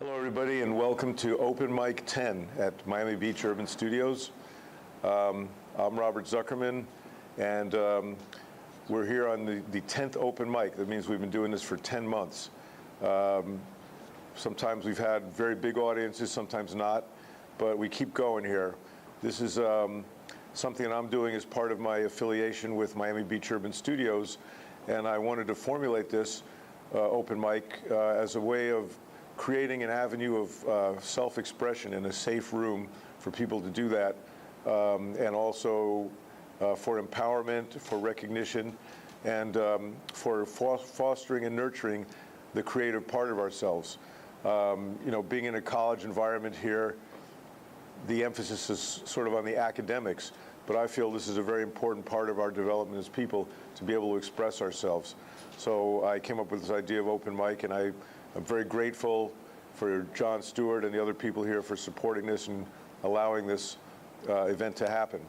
Hello, everybody, and welcome to Open Mic 10 at Miami Beach Urban Studios. I'm Robert Zuckerman, and we're here on the 10th open mic. That means we've been doing this for 10 months. Sometimes we've had very big audiences, sometimes not, but we keep going here. This is something that I'm doing as part of my affiliation with Miami Beach Urban Studios, and I wanted to formulate this open mic as a way of creating an avenue of self-expression in a safe room for people to do that, and also for empowerment, for recognition, and for fostering and nurturing the creative part of ourselves. Being in a college environment here, the emphasis is sort of on the academics, but I feel this is a very important part of our development as people to be able to express ourselves. So I came up with this idea of open mic, and I'm very grateful for John Stewart and the other people here for supporting this and allowing this event to happen.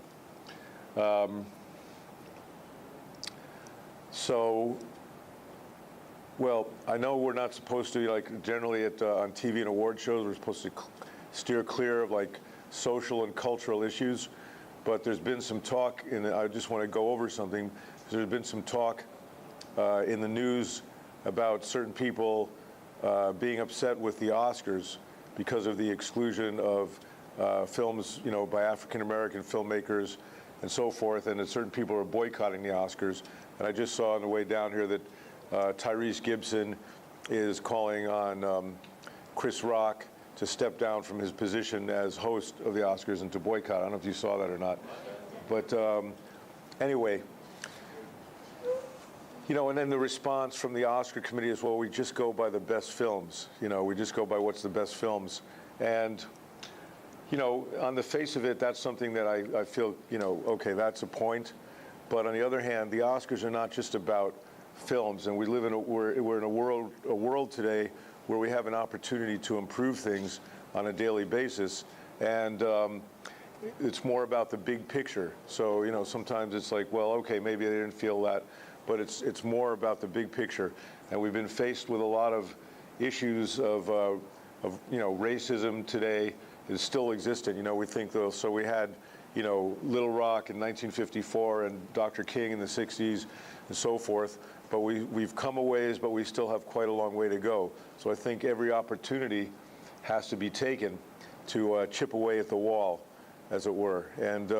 Well, I know we're not supposed to, like generally on TV and award shows, we're supposed to steer clear of like social and cultural issues, but there's been some talk, and I just want to go over something. There's been some talk in the news about certain people being upset with the Oscars because of the exclusion of films, by African-American filmmakers and so forth, and that certain people are boycotting the Oscars. And I just saw on the way down here that Tyrese Gibson is calling on Chris Rock to step down from his position as host of the Oscars and to boycott. I don't know if you saw that or not. But anyway, and then the response from the Oscar committee is, well, we just go by the best films. We just go by what's the best films. And, on the face of it, that's something that I feel, okay, that's a point. But on the other hand, the Oscars are not just about films, and we live in we're in a world today where we have an opportunity to improve things on a daily basis, and it's more about the big picture. So sometimes it's like, well, okay, maybe I didn't feel that, but it's more about the big picture, and we've been faced with a lot of issues of racism today is still existent. We think though, so we had Little Rock in 1954 and Dr. King in the 60s and so forth. But we've come a ways, but we still have quite a long way to go. So I think every opportunity has to be taken to chip away at the wall, as it were. And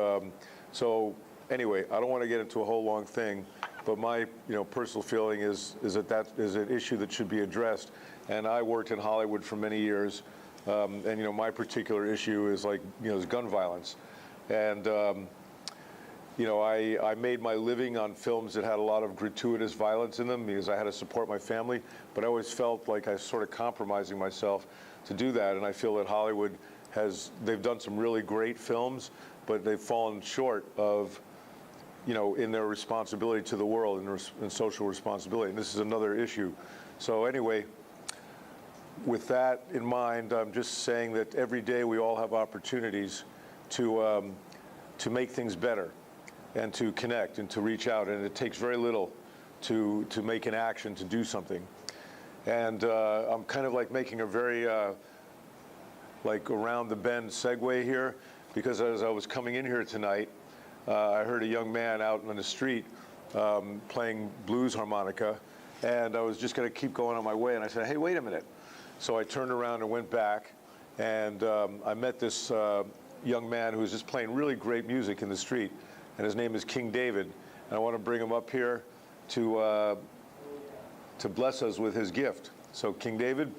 so anyway, I don't want to get into a whole long thing, but my personal feeling is that is an issue that should be addressed. And I worked in Hollywood for many years, and my particular issue is is gun violence. And I made my living on films that had a lot of gratuitous violence in them because I had to support my family, but I always felt like I was sort of compromising myself to do that. And I feel that Hollywood they've done some really great films, but they've fallen short of, in their responsibility to the world and social responsibility. And this is another issue. So anyway, with that in mind, I'm just saying that every day we all have opportunities to make things better and to connect and to reach out, and it takes very little to make an action, to do something. And I'm kind of like making a very around the bend segue here, because as I was coming in here tonight, I heard a young man out on the street playing blues harmonica, and I was just going to keep going on my way, and I said, hey, wait a minute. So I turned around and went back, and I met this young man who was just playing really great music in the street, and his name is King David. And I want to bring him up here to bless us with his gift. So King David.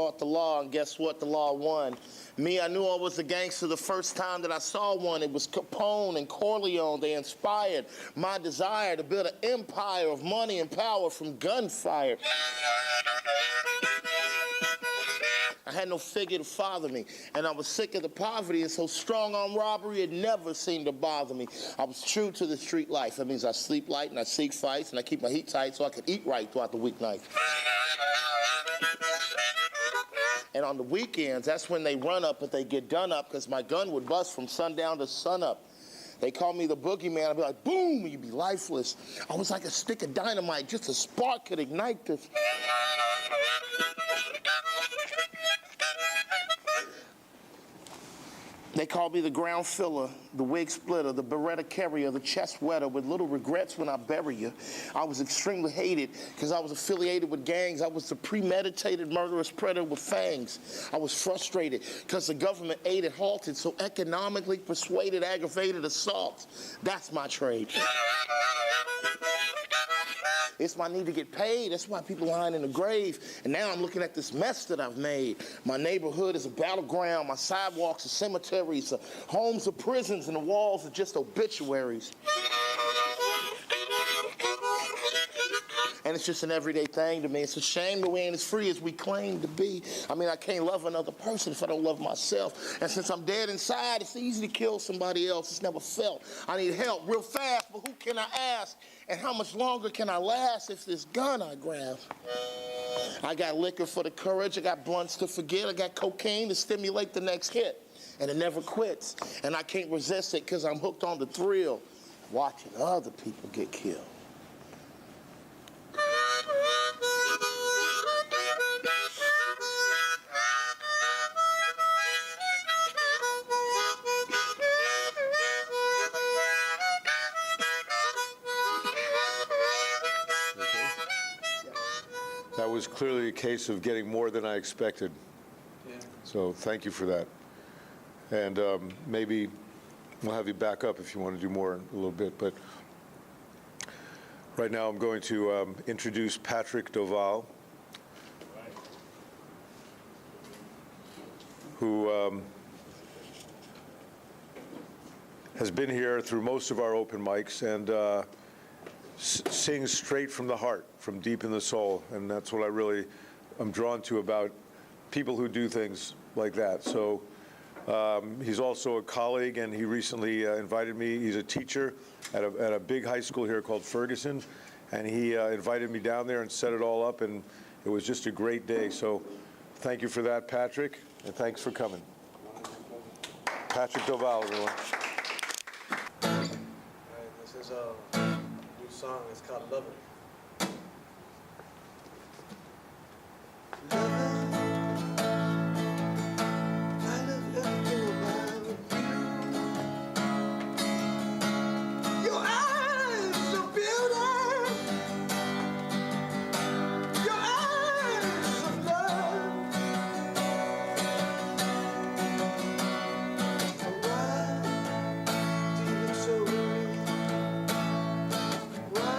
fought the law, and guess what? The law won. Me, I knew I was a gangster the first time that I saw one. It was Capone and Corleone. They inspired my desire to build an empire of money and power from gunfire. I had no figure to father me, and I was sick of the poverty, and so strong-arm robbery, it never seemed to bother me. I was true to the street life. That means I sleep light, and I seek fights, and I keep my heat tight so I can eat right throughout the weeknight. And on the weekends, that's when they run up, but they get done up, because my gun would bust from sundown to sunup. They call me the boogeyman. I'd be like, boom, and you'd be lifeless. I was like a stick of dynamite. Just a spark could ignite this. They called me the ground filler, the wig splitter, the Beretta carrier, the chest wetter, with little regrets when I bury you. I was extremely hated because I was affiliated with gangs. I was the premeditated murderous predator with fangs. I was frustrated because the government aided, halted, so economically persuaded, aggravated assaults. That's my trade. It's my need to get paid. That's why people lying in the grave. And now I'm looking at this mess that I've made. My neighborhood is a battleground. My sidewalks are cemeteries. Homes are prisons, and the walls are just obituaries. And it's just an everyday thing to me. It's a shame that we ain't as free as we claim to be. I mean, I can't love another person if I don't love myself. And since I'm dead inside, it's easy to kill somebody else. It's never felt. I need help real fast, but who can I ask? And how much longer can I last if this gun I grab? I got liquor for the courage. I got blunts to forget. I got cocaine to stimulate the next hit. And it never quits. And I can't resist it because I'm hooked on the thrill, watching other people get killed. That was clearly a case of getting more than I expected. Yeah. So thank you for that. And maybe we'll have you back up if you want to do more in a little bit. But right now I'm going to introduce Patrick Duvall, who has been here through most of our open mics and sings straight from the heart, from deep in the soul, and that's what I really am drawn to about people who do things like that. So he's also a colleague, and he recently invited me. He's a teacher at a big high school here called Ferguson, and he invited me down there and set it all up, and it was just a great day. So thank you for that, Patrick, and thanks for coming. Patrick Duvall, everyone. All right, this is song is called Love It. I love everything about you. Your eyes so beautiful. Your eyes of love. Why do you look so worried? Why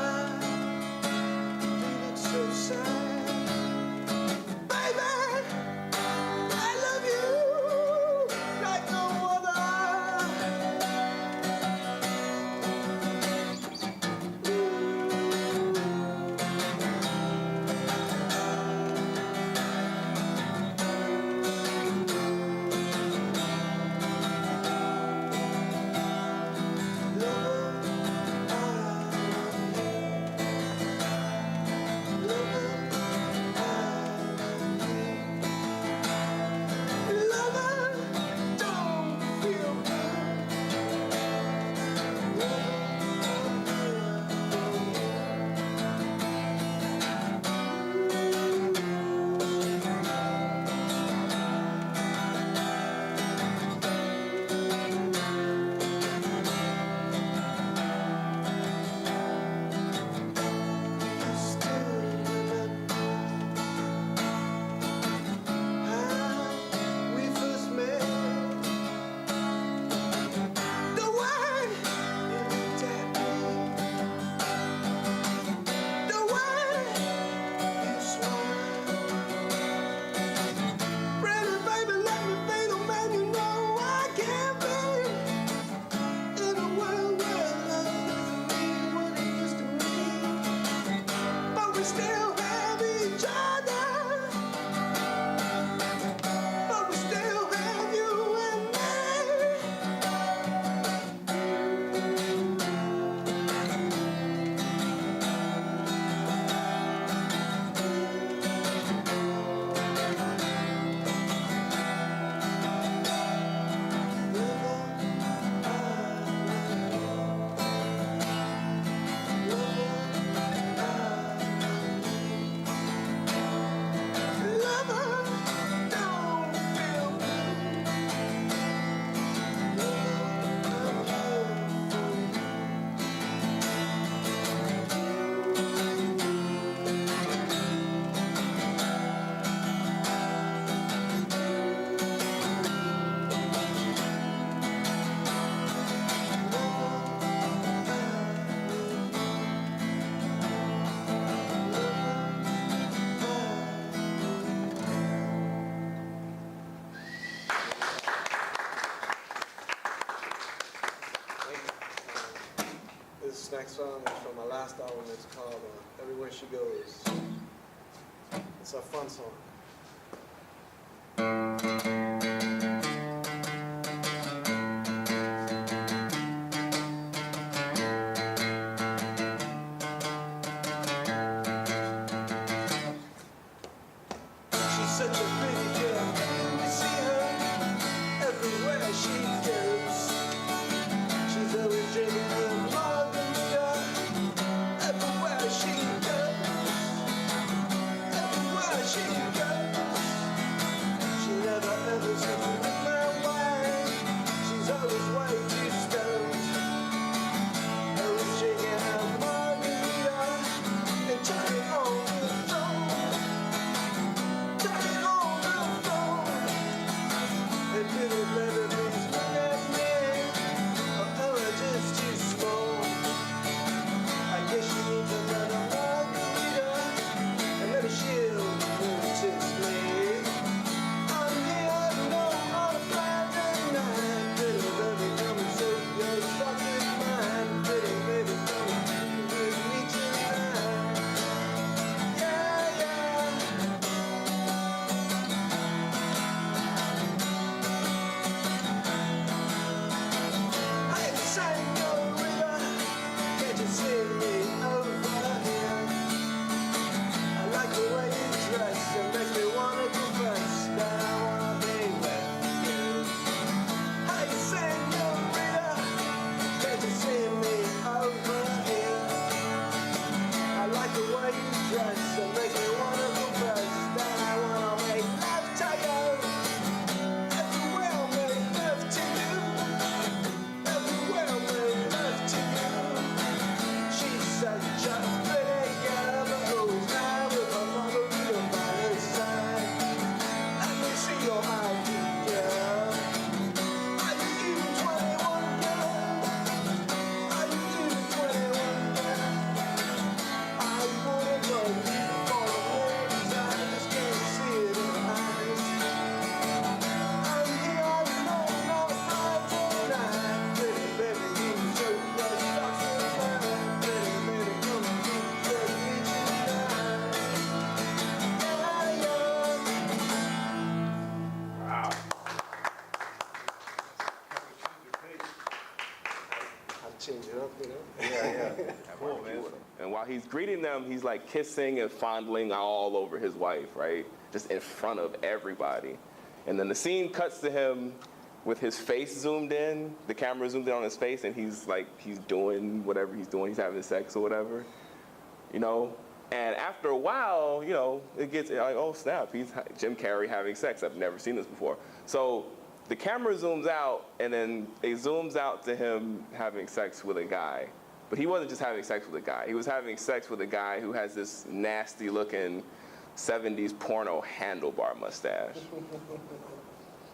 This next song is from my last album. It's called Everywhere She Goes. It's a fun song. She's such a pretty girl. You see her everywhere she goes. She's always drinking her margarita. Everywhere she goes. Everywhere she goes. She never ever seems to look my way. She's always way too stoned. Always drinking her margarita and turning on the phone. Turning on the phone. And little baby, please look at me. Or am I just too small? I guess she needs another margarita. And maybe she'll notice me. I'm here, no, on a Friday night. Pretty baby, come and soak your fucking mind. Pretty baby, come and with me tonight. Yeah, yeah. Hey, señorita, can't you see me over here? I like the way you dress. It makes me wanna confess that I wanna be with you. Hey, señorita, can't you see me over here? I like the way you dress. It makes me wanna confess that I wanna make love to you. Everywhere make love to you. Everywhere make love to you. She's such a pretty girl, but who's now with a margarita by her side? Let me see your ID, girl. Are you even 21, girl? Are you even 21, girl? I wanna know you for a minute. I just can't see it in her eyes. I'm here all alone on a Friday night. Pretty baby, you so close, fucking fine. Pretty baby, come and keep with me tonight. Yeah, yeah. Wow. I'll change it up, you know? Cool, man. And while he's greeting them, he's like kissing and fondling all over his wife, right? Just in front of everybody. And then the scene cuts to him with his face zoomed in, the camera zoomed in on his face, and he's doing whatever he's doing. He's having sex or whatever, you know? And after a while, you know, it gets like, oh snap, he's Jim Carrey having sex. I've never seen this before. So the camera zooms out, and then it zooms out to him having sex with a guy. But he wasn't just having sex with a guy. He was having sex with a guy who has this nasty looking 70s porno handlebar mustache.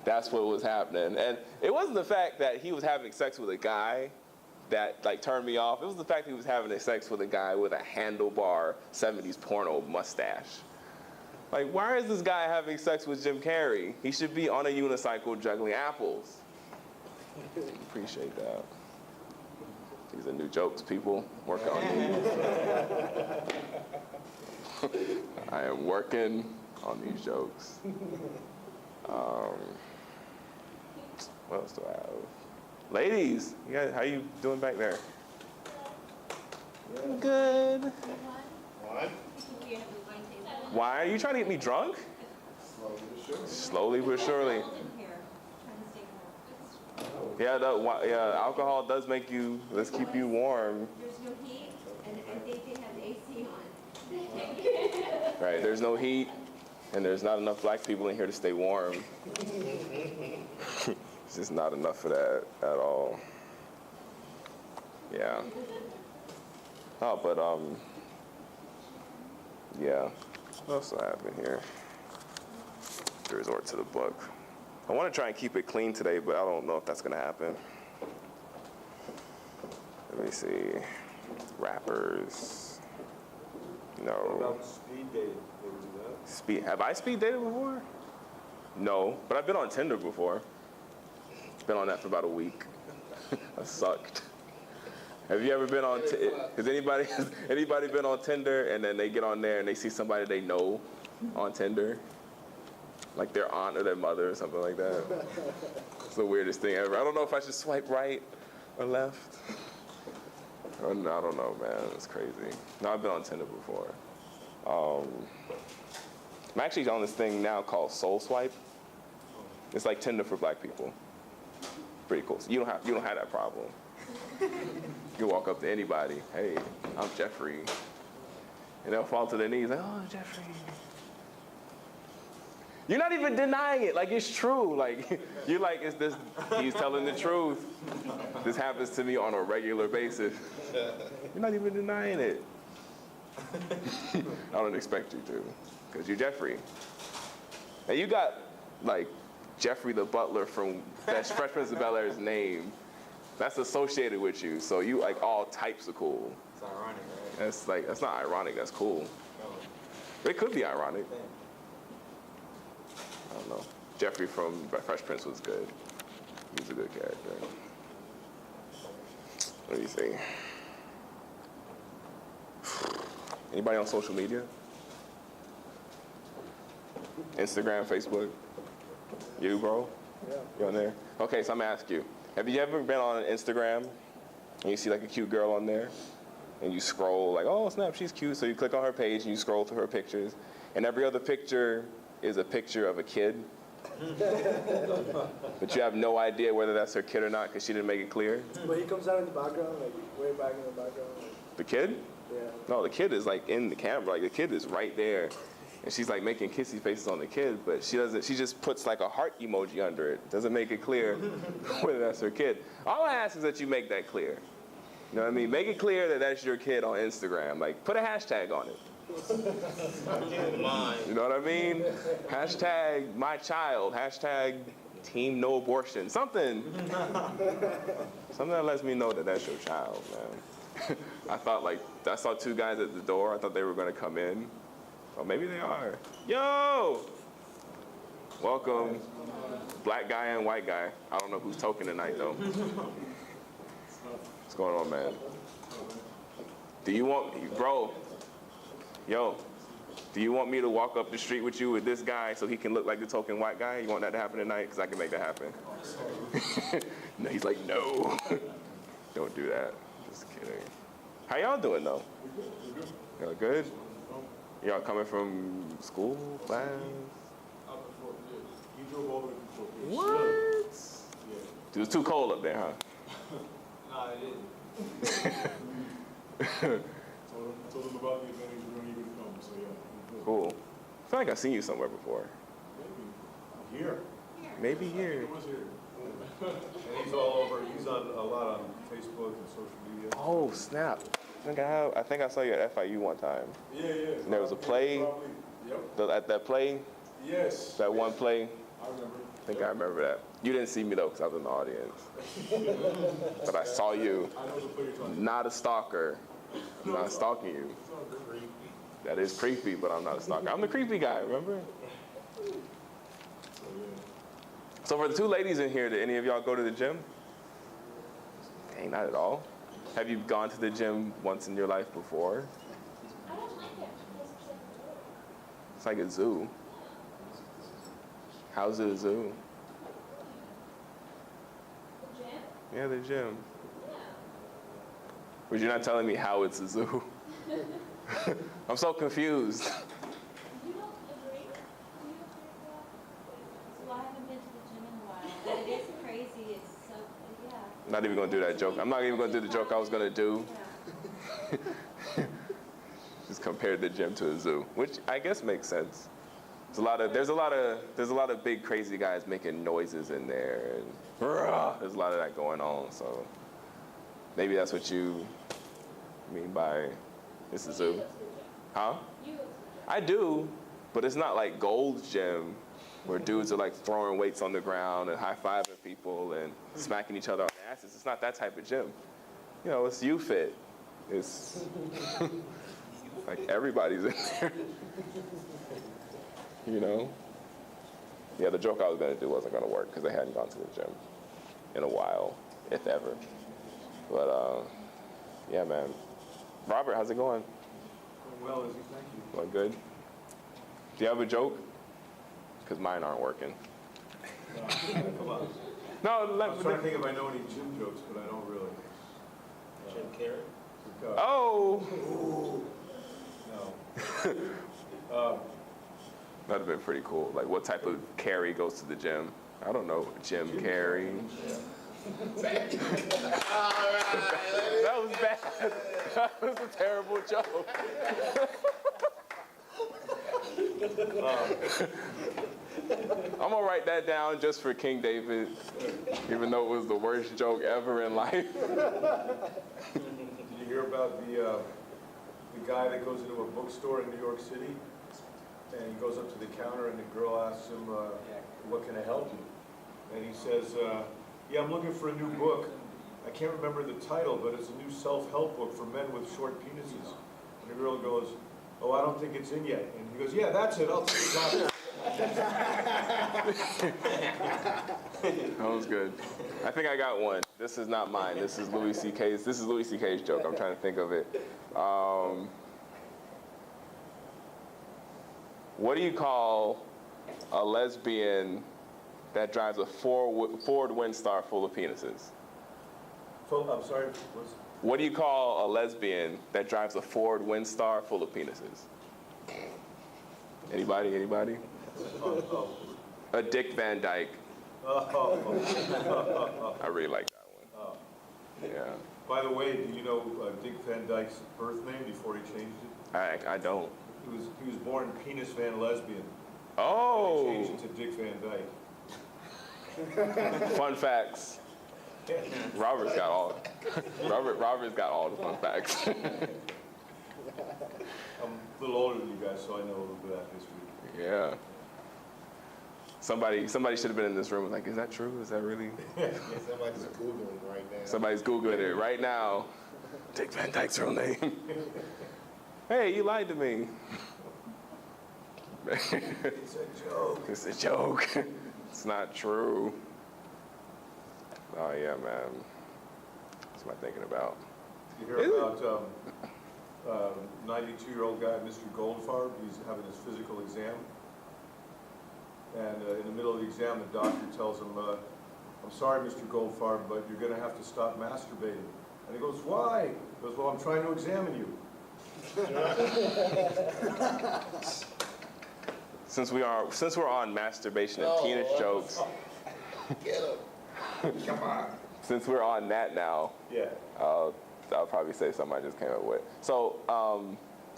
That's what was happening. And it wasn't the fact that he was having sex with a guy that like turned me off. It was the fact that he was having sex with a guy with a handlebar 70s porno mustache. Like, why is this guy having sex with Jim Carrey? He should be on a unicycle juggling apples. Appreciate that. These are new jokes, people. Working on these. I am working on these jokes. What else do I have? Ladies, you guys, how you doing back there? Good. What? Why? Are you trying to get me drunk? Slowly but surely. Yeah, alcohol does make you, let's keep you warm. There's no heat, and I think they have the AC on. Right, there's no heat, and there's not enough black people in here to stay warm. It's just not enough for that at all. Yeah. Oh, but, yeah. What else do I have in here? To resort to the book. I want to try and keep it clean today, but I don't know if that's going to happen. Let me see. Rappers. What No. about speed dating? Maybe do that? Have I speed dated before? No, but I've been on Tinder before. Been on that for about a week. I sucked. Have you ever been on? Has anybody been on Tinder and then they get on there and they see somebody they know on Tinder, like their aunt or their mother or something like that? It's the weirdest thing ever. I don't know if I should swipe right or left. I don't know, man. It's crazy. No, I've been on Tinder before. I'm actually on this thing now called Soul Swipe. It's like Tinder for black people. Pretty cool. So you don't have that problem. You walk up to anybody, hey, I'm Jeffrey. And they'll fall to their knees like, oh, Jeffrey. You're not even denying it, like it's true. Like, you're like, it's this, he's telling the truth. This happens to me on a regular basis. You're not even denying it. I don't expect you to, because you're Jeffrey. And you got, like, Jeffrey the butler from Fresh Prince of Bel-Air's name. That's associated with you, so you like all types of cool. It's ironic, right? That's not ironic, that's cool. No. It could be ironic. I don't know. Jeffrey from Fresh Prince was good. He was a good character. Let me see. Anybody on social media? Instagram, Facebook? You, bro? Yeah. You on there? Okay, so I'm gonna ask you. Have you ever been on Instagram and you see like a cute girl on there and you scroll like, oh snap, she's cute. So you click on her page and you scroll through her pictures and every other picture is a picture of a kid. But you have no idea whether that's her kid or not because she didn't make it clear. But he comes out in the background, like way back in the background. The kid? Yeah. No, the kid is like in the camera. Like the kid is right there. And she's like making kissy faces on the kid, but she just puts like a heart emoji under it. Doesn't make it clear whether that's her kid. All I ask is that you make that clear. You know what I mean? Make it clear that that's your kid on Instagram. Like put a hashtag on it. You know what I mean? Hashtag my child. Hashtag team no abortion. Something that lets me know that that's your child, man. I saw two guys at the door. I thought they were gonna come in. Oh, maybe they are. Yo! Welcome, black guy and white guy. I don't know who's token tonight, though. What's going on, man? Do you want, bro, yo, do you want me to walk up the street with you with this guy so he can look like the token white guy? You want that to happen tonight? Because I can make that happen. No, he's like, no. Don't do that. Just kidding. How y'all doing, though? Y'all good? Y'all coming from school, class? You drove all the way from Fort Pierce. What? Yeah. It was too cold up there, huh? Nah, it didn't. told them about the advantage we're going to even come, so yeah. Cool. I feel like I've seen you somewhere before. Maybe here. Maybe here. It was here. And he's all over. He's on a lot on Facebook and social media. Oh, snap. I think I saw you at FIU one time. Yeah. And there was a play. Yep. At that play, Yes. that one play. I remember. I think I remember that. You didn't see me though, because I was in the audience. But I saw you. I know the play you're talking Not a stalker. I'm not stalking you. about. That is creepy, but I'm not a stalker. I'm the creepy guy, remember? So for the two ladies in here, did any of y'all go to the gym? Dang, not at all. Have you gone to the gym once in your life before? I don't like it. It's like a zoo. How's it a zoo? The gym? Yeah, the gym. Yeah. But you're not telling me how it's a zoo. I'm so confused. You don't agree? Do you agree with that? So I haven't been to the gym in a while. But it is crazy. It's so, yeah. I'm not even gonna do that joke. I'm not even gonna do the joke I was gonna do. Yeah. Just compared the gym to a zoo, which I guess makes sense. There's a lot of big crazy guys making noises in there, and there's a lot of that going on. So maybe that's what you mean by it's a zoo, huh? You go to the gym. I do, but it's not like Gold's Gym, where dudes are like throwing weights on the ground and high-fiving people and smacking each other on the asses. It's not that type of gym. You know, it's U-Fit. It's like everybody's in there. You know? Yeah, the joke I was gonna do wasn't gonna work because I hadn't gone to the gym in a while, if ever. But Yeah, man. Robert, how's it going? Well, Izzy, thank you. Going good? Do you have a joke? Because mine aren't working. Come on. No, I was trying to think if I know any Jim jokes, but I don't really. Jim Carrey? Oh! No. That'd have been pretty cool. Like, what type of carry goes to the gym? I don't know. Jim Carrey. That was bad. That was a terrible joke. I'm gonna write that down just for King David, even though it was the worst joke ever in life. Did you hear about the guy that goes into a bookstore in New York City, and he goes up to the counter, and the girl asks him, "What can I help you?" And he says, "Yeah, I'm looking for a new book. I can't remember the title, but it's a new self-help book for men with short penises." And the girl goes, "Oh, I don't think it's in yet." And he goes, "Yeah, that's it. I'll take a copy." That was good. I think I got one. This is not mine. This is Louis C.K.'s. This is Louis C.K.'s joke. I'm trying to think of it. What do you call a lesbian that drives a Ford Windstar full of penises? I'm sorry. What do you call a lesbian that drives a Ford Windstar full of penises? Anybody? A Dick Van Dyke. I really like that one. Yeah. By the way, do you know Dick Van Dyke's birth name before he changed it? I don't. He was born Penis Van Lesbian. Oh. And he changed it to Dick Van Dyke. Fun facts. Robert's got all the fun facts. I'm a little older than you guys, so I know a little bit of that history. Yeah. Somebody should have been in this room and like, is that true? Is that really? Somebody's Googling right now. Somebody's Googling it right now. Dick Van Dyke's real name. Hey, you lied to me. It's a joke. It's a joke. It's not true. Oh yeah, man. What's am I thinking about? You hear about 92-year-old guy, Mr. Goldfarb. He's having his physical exam. And in the middle of the exam, the doctor tells him, "I'm sorry, Mr. Goldfarb, but you're going to have to stop masturbating." And he goes, "Why?" He goes, "Well, I'm trying to examine you." Since we're on masturbation and penis jokes. Get him. Come on. Since we're on that now. Yeah. I'll probably say something I just came up with. So,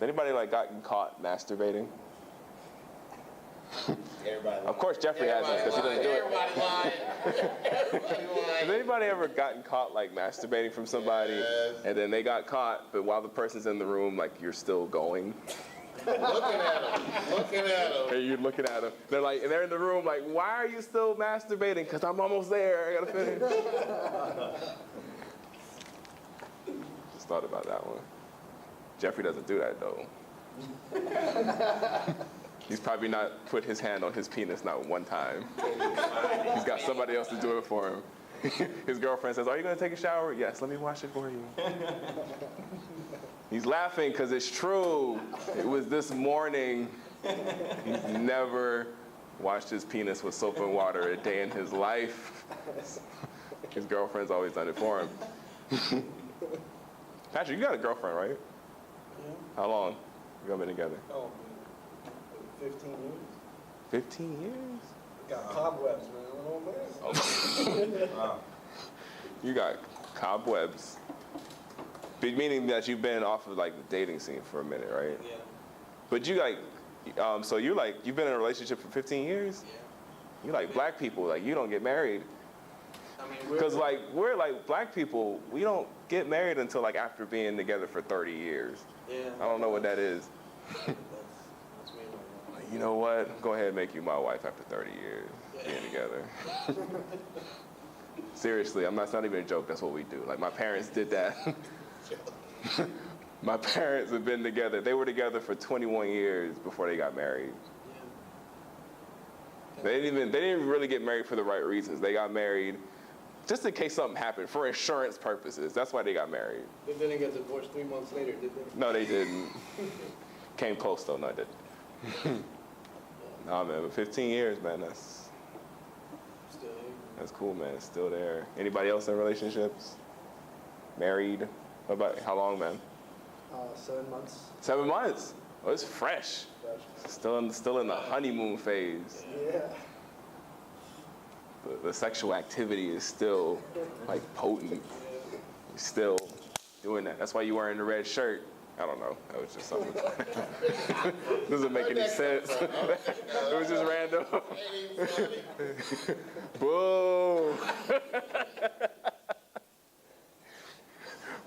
anybody like gotten caught masturbating? Everybody Of course, Jeffrey hasn't because he doesn't do it. Everybody lying. Everybody lying. Has anybody ever gotten caught like masturbating from somebody, and then they got caught, but while the person's in the room, like you're still going? Looking at him. And you're looking at them. They're like, and they're in the room, like, why are you still masturbating? Because I'm almost there. I gotta finish. Just thought about that one. Jeffrey doesn't do that though. He's probably not put his hand on his penis not one time. He's got somebody else to do it for him. His girlfriend says, "Are you gonna take a shower?" "Yes, let me wash it for you." He's laughing because it's true. It was this morning. He's never washed his penis with soap and water a day in his life. His girlfriend's always done it for him. Patrick, you got a girlfriend, right? Yeah. How long? You been together? Oh, man. 15 years. 15 years? Got cobwebs, man. I don't know. You got cobwebs. Meaning that you've been off of like the dating scene for a minute, right? Yeah. But you like, so you're like, you've been in a relationship for 15 years? Yeah. You like black people, like you don't get married. I mean, Because like, we're like black people, we don't get married until like after being together for 30 years. yeah. I don't know what that is. That's me right now. You know what? Go ahead and make you my wife after 30 years being together. Seriously, that's not even a joke, that's what we do. Like my parents did that. My parents have been together. They were together for 21 years before they got married. Yeah. They didn't even really get married for the right reasons. They got married just in case something happened, for insurance purposes. That's why they got married. They didn't get divorced 3 months later, did they? No, they didn't. Came close though, no, I didn't. Nah, man, but 15 years, man, that's cool, man. It's still there. Anybody else in relationships? Married? What about, how long, man? 7 months. 7 months? Oh, it's fresh. Still in the honeymoon phase. Yeah. The sexual activity is still like potent. You're still doing that. That's why you're wearing the red shirt. I don't know. That was just something. Doesn't make any sense. It was just random. Boo.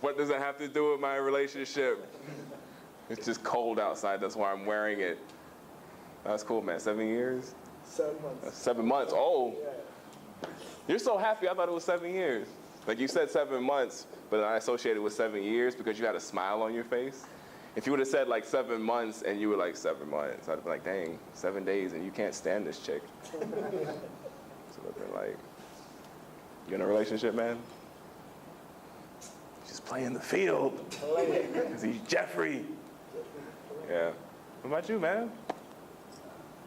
What does it have to do with my relationship? It's just cold outside. That's why I'm wearing it. That's cool, man. 7 years? 7 months. 7 months. Oh. You're so happy. I thought it was 7 years. Like you said 7 months, but I associated with 7 years because you had a smile on your face. If you would have said like 7 months and you were like 7 months, I'd be like, dang, 7 days and you can't stand this chick. So I'd be like, you in a relationship, man? Just playing the field. Cause he's Jeffrey. Yeah. What about you, man?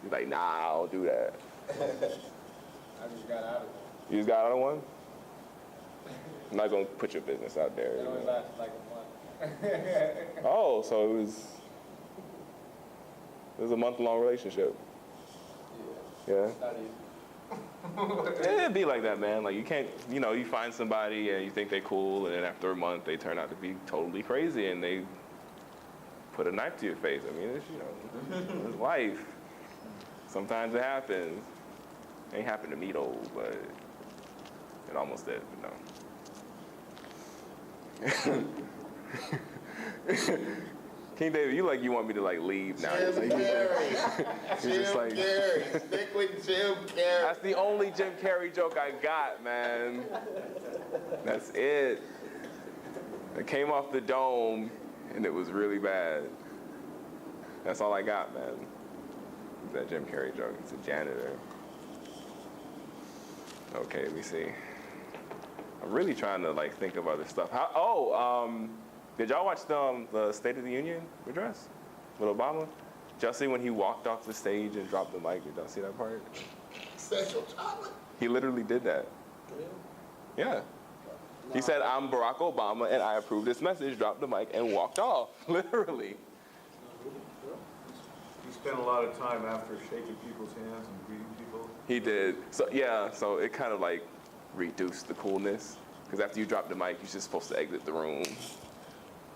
He's like, nah, I don't do that. I just got out of it. You just got out of one? I'm not gonna put your business out there. It only lasted like a month. Oh, so it was a month-long relationship. Yeah. Not easy. It'd be like that, man. Like you can't, you find somebody and you think they're cool, and then after a month they turn out to be totally crazy and they put a knife to your face. I mean, it's life. Sometimes it happens. Ain't happened to me though, but it almost did, but no. King David, you want me to like leave now. Jim Carrey. You're just like, Carrey. Stick with Jim Carrey. that's the only Jim Carrey joke I got, man. That's it. It came off the dome and it was really bad. That's all I got, man. That Jim Carrey joke. It's a janitor. Okay, let me see. I'm really trying to like think of other stuff. Did y'all watch the State of the Union address with Obama? Did y'all see when he walked off the stage and dropped the mic? Did y'all see that part? Sexual chocolate. He literally did that. Yeah. He said, "I'm Barack Obama and I approve this message," dropped the mic and walked off. Literally. He spent a lot of time after shaking people's hands and greeting people. He did. So yeah, so it kind of like reduced the coolness. Because after you drop the mic, you're just supposed to exit the room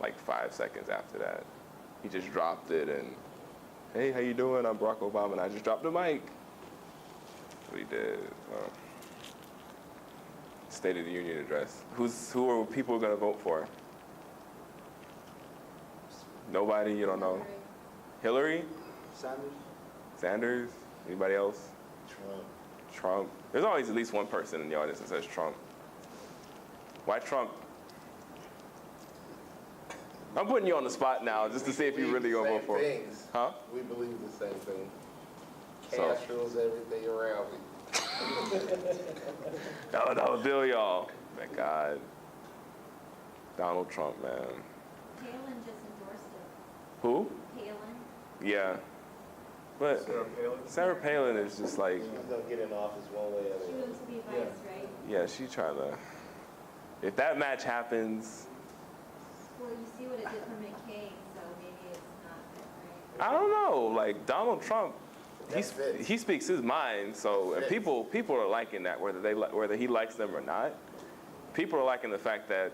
like 5 seconds after that. He just dropped it and, "Hey, how you doing? I'm Barack Obama and I just dropped the mic." That's what he did. State of the Union address. Who are people going to vote for? Nobody? You don't know? Hillary? Sanders? Anybody else? Trump. There's always at least one person in the audience that says Trump. Why Trump? I'm putting you on the spot now just to see if you really gonna vote for him. Huh? We believe the same thing. So- Castro's everything around me. No, deal, y'all. Thank God. Donald Trump, man. Palin just endorsed it. Who? Palin. Yeah. But Sarah Palin? Sarah Palin is just like, He's gonna get in office one way or She the other. wants to be vice, right? yeah, she's trying to. If that match happens, Well, you see what it did for McCain, so maybe it's not that I don't know. Like Donald Trump, That's it. he speaks his mind. So and people are liking that, whether he likes them or not. People are liking the fact that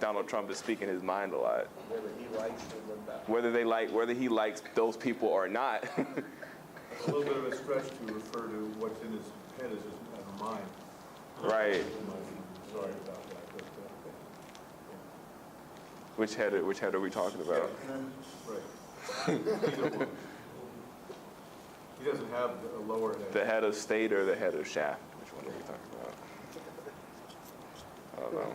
Donald Trump is speaking his mind a lot. Whether he likes it or not. Whether he likes those people or not. It's a little bit of a stretch to refer to what's in his head as a mind. Right. Sorry about that. But, Which head are we talking about? right. He doesn't have a lower head. The head of state or the head of shaft? Which one are we talking about? I don't know.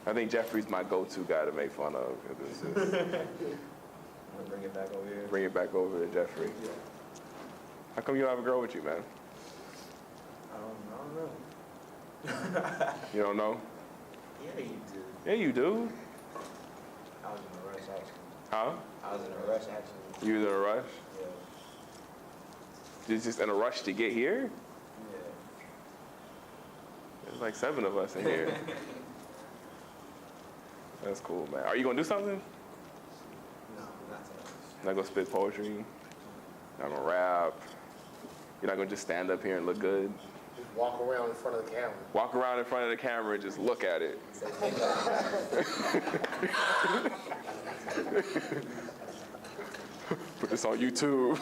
I think Jeffrey's my go-to guy to make fun of. 'Cause it's just, Bring it back over here. bring it back over to Jeffrey. How come you don't have a girl with you, man? I don't know. You don't know? Yeah, you do. Yeah, you do. I was in a rush, actually. Huh? I was in a rush, actually. You was in a rush? Yeah. You just in a rush to get here? Yeah. There's like 7 of us in here. That's cool, man. Are you gonna do something? No, not today. Not gonna spit poetry? Not gonna rap? You're not gonna just stand up here and look good? Just walk around in front of the camera. Walk around in front of the camera and just look at it. Put this on YouTube.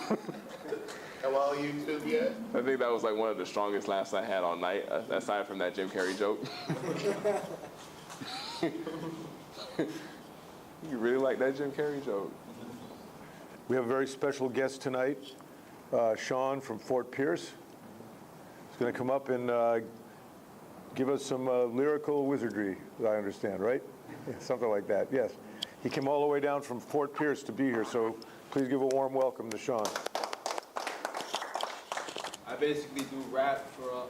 Hello, YouTube yet? I think that was like one of the strongest laughs I had all night, aside from that Jim Carrey joke. You really like that Jim Carrey joke? We have a very special guest tonight, Sean from Fort Pierce. He's going to come up and give us some lyrical wizardry, I understand, right? Yeah, something like that, yes. He came all the way down from Fort Pierce to be here, so please give a warm welcome to Sean. I basically do rap for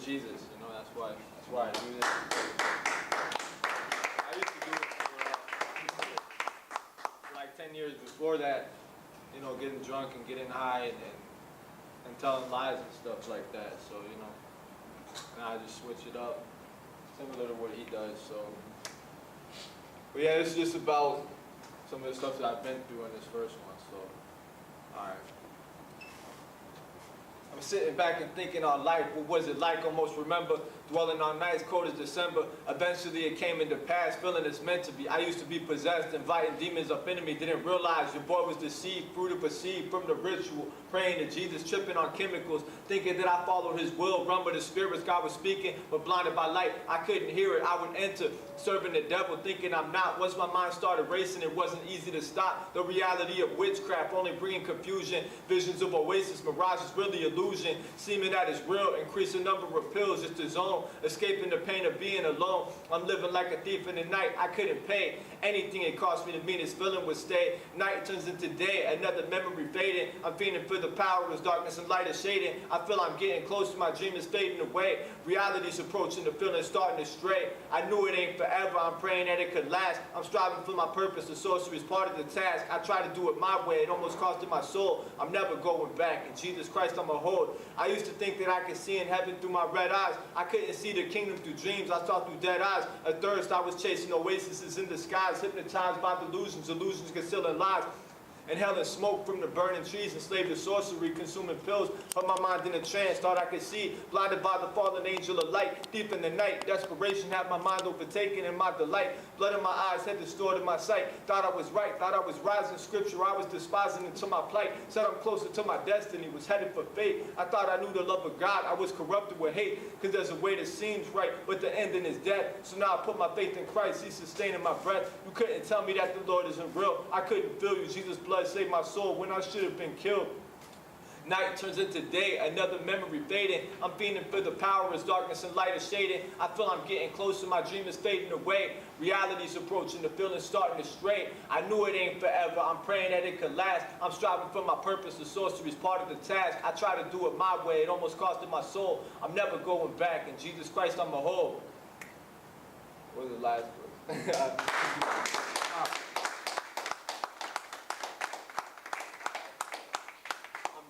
Jesus, you know, that's why I do this. I used to do it for like 10 years before that, you know, getting drunk and getting high and telling lies and stuff like that. So, you know, now I just switch it up, similar to what he does. So, but yeah, it's just about some of the stuff that I've been through in this first one. So, all right. I'm sitting back and thinking on life, what was it like? Almost remember dwelling on nights cold as December. Eventually it came into pass, feeling it's meant to be. I used to be possessed, inviting demons up into me. Didn't realize your boy was deceived, through to perceive from the ritual. Praying to Jesus, tripping on chemicals, thinking that I followed his will. Run with the spirits, God was speaking, but blinded by light, I couldn't hear it. I would enter, serving the devil, thinking I'm not. Once my mind started racing, it wasn't easy to stop. The reality of witchcraft only bringing confusion. Visions of oasis, mirages, really illusion. Seeming that it's real, increasing number of pills, just the zone. Escaping the pain of being alone. I'm living like a thief in the night. I couldn't pay anything it cost me to mean this feeling would stay. Night turns into day, another memory fading. I'm feeling for the power as darkness and light is shading. I feel I'm getting close to my dream is fading away. Reality's approaching, the feeling starting to stray. I knew it ain't forever, I'm praying that it could last. I'm striving for my purpose, the sorcery is part of the task. I try to do it my way, it almost costed my soul. I'm never going back, in Jesus Christ I'm a hold. I used to think that I could see in heaven through my red eyes. I couldn't see the kingdom through dreams, I saw through dead eyes. A thirst, I was chasing oases in the skies, hypnotized by delusions, illusions concealing lies. Inhaling smoke from the burning trees, enslaved to sorcery, consuming pills. Put my mind in a trance, thought I could see. Blinded by the fallen angel of light. Deep in the night, desperation had my mind overtaken in my delight. Blood in my eyes had distorted my sight. Thought I was right, thought I was rising. Scripture I was despising into my plight. Said I'm closer to my destiny, was headed for fate. I thought I knew the love of God, I was corrupted with hate. Cause there's a way that seems right, but the ending is death. So now I put my faith in Christ, he's sustaining my breath. You couldn't tell me that the Lord isn't real. I couldn't feel you, Jesus' blood saved my soul when I should have been killed. Night turns into day, another memory fading. I'm feeling for the power as darkness and light is shading. I feel I'm getting closer, my dream is fading away. Reality's approaching, the feeling's starting to stray. I knew it ain't forever, I'm praying that it could last. I'm striving for my purpose, the sorcery's part of the task. I try to do it my way, it almost costed my soul. I'm never going back, in Jesus Christ I'm a whole. What was the last verse?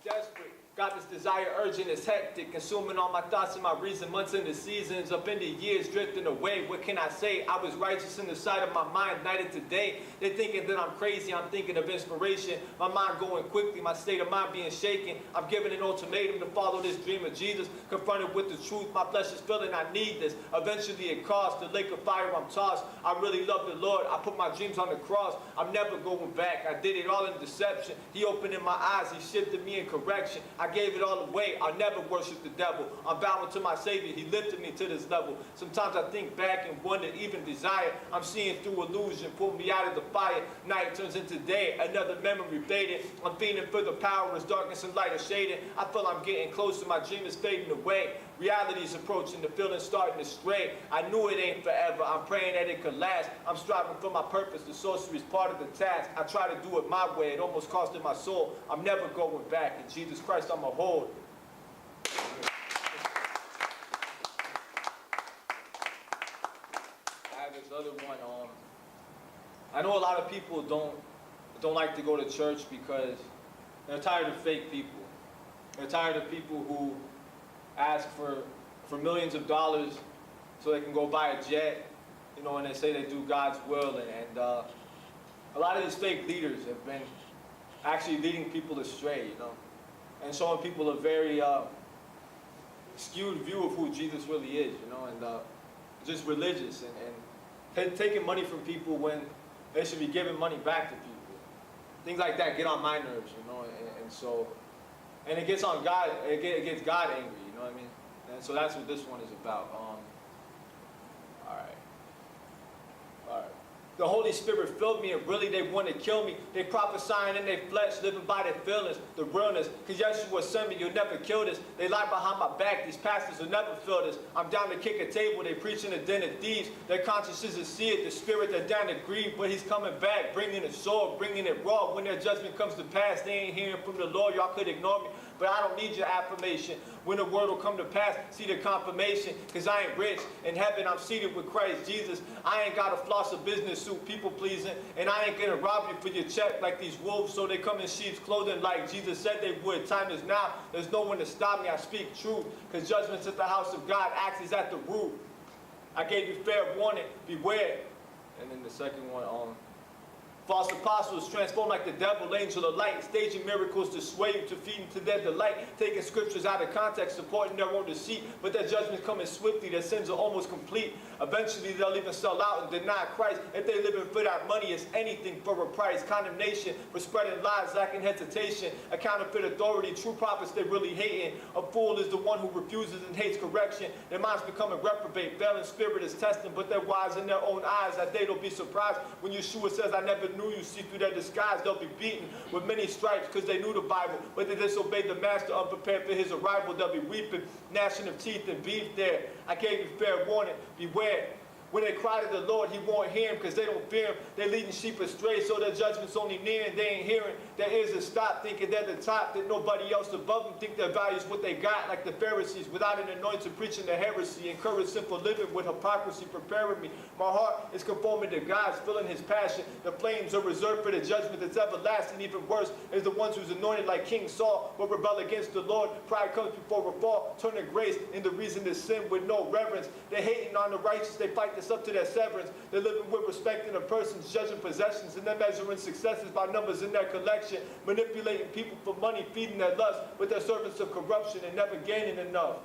Desperate. Got this desire urgent, it's hectic, consuming all my thoughts and my reason, months into seasons, up into years, drifting away. What can I say? I was righteous in the sight of my mind, night and today. They're thinking that I'm crazy, I'm thinking of inspiration. My mind going quickly, my state of mind being shaken. I'm giving an ultimatum to follow this dream of Jesus. Confronted with the truth, my flesh is feeling I need this. Eventually it costs, the lake of fire I'm tossed. I really love the Lord, I put my dreams on the cross. I'm never going back, I did it all in deception. He opened in my eyes, he shifted me in correction. I gave it all away, I'll never worship the devil. I'm bowing to my Savior, he lifted me to this level. Sometimes I think back and wonder, even desire. I'm seeing through illusion, pull me out of the fire. Night turns into day, another memory faded. I'm feeling for the power as darkness and light are shading. I feel I'm getting closer, my dream is fading away. Reality's approaching, the feeling's starting to stray. I knew it ain't forever, I'm praying that it could last. I'm striving for my purpose, the sorcery's part of the task. I try to do it my way, it almost costed my soul. I'm never going back, in Jesus Christ I'm a hold. I know a lot of people don't like to go to church because they're tired of fake people. They're tired of people who ask for millions of dollars so they can go buy a jet, you know, and they say they do God's will. And a lot of these fake leaders have been actually leading people astray, you know, and showing people a very skewed view of who Jesus really is, you know, and just religious and taking money from people when they should be giving money back to people. Things like that get on my nerves, you know, and so, and it gets on God, it gets God angry, you know what I mean? And so that's what this one is about. All right. The Holy Spirit filled me, and really they want to kill me. They prophesying in their flesh, living by their feelings, the realness. Because Yeshua sent me, you'll never kill this. They lie behind my back, these pastors will never feel this. I'm down to kick a table, they preaching a den of thieves. Their consciences is seared, the spirit they're down to grieve. But he's coming back, bringing a sword, bringing it raw. When their judgment comes to pass, they ain't hearing from the Lord. Y'all could ignore me, but I don't need your affirmation. When the word will come to pass, see the confirmation. Because I ain't rich. In heaven, I'm seated with Christ Jesus. I ain't got to floss a business suit, people pleasing. And I ain't going to rob you for your check like these wolves, so they come in sheep's clothing like Jesus said they would. Time is now. There's no one to stop me. I speak truth. Because judgment's at the house of God. Axe is at the root. I gave you fair warning. Beware. And then the second one, false apostles transformed like the devil, angel of light, staging miracles to sway you, to feed into their delight, taking scriptures out of context, supporting their own deceit, but their judgment's coming swiftly, their sins are almost complete. Eventually they'll even sell out and deny Christ. If they living for that money, it's anything for a price. Condemnation for spreading lies, lacking hesitation, a counterfeit authority, true prophets they really hating. A fool is the one who refuses and hates correction. Their minds becoming reprobate, failing spirit is testing, but they're wise in their own eyes. That day they'll be surprised when Yeshua says, I never knew you. See through their disguise, they'll be beaten with many stripes because they knew the Bible, but they disobeyed the master, unprepared for his arrival. They'll be weeping, gnashing of teeth and beef there. I gave you fair warning, beware. When they cry to the Lord, he won't hear him because they don't fear him. They're leading sheep astray, so their judgment's only near and they ain't hearing. Their ears are stopped, thinking they're the top, that nobody else above them think their value's what they got, like the Pharisees, without an anointing, preaching the heresy, encourage simple living with hypocrisy, preparing me. My heart is conforming to God's, feeling his passion. The flames are reserved for the judgment that's everlasting. Even worse is the ones who's anointed like King Saul will rebel against the Lord. Pride comes before a fall, turning grace into reason to sin with no reverence. They're hating on the righteous, they fight this up to their severance. They're living with respect in a person's, judging possessions, and they're measuring successes by numbers in their collection, manipulating people for money, feeding their lust, but they're servants of corruption and never gaining enough.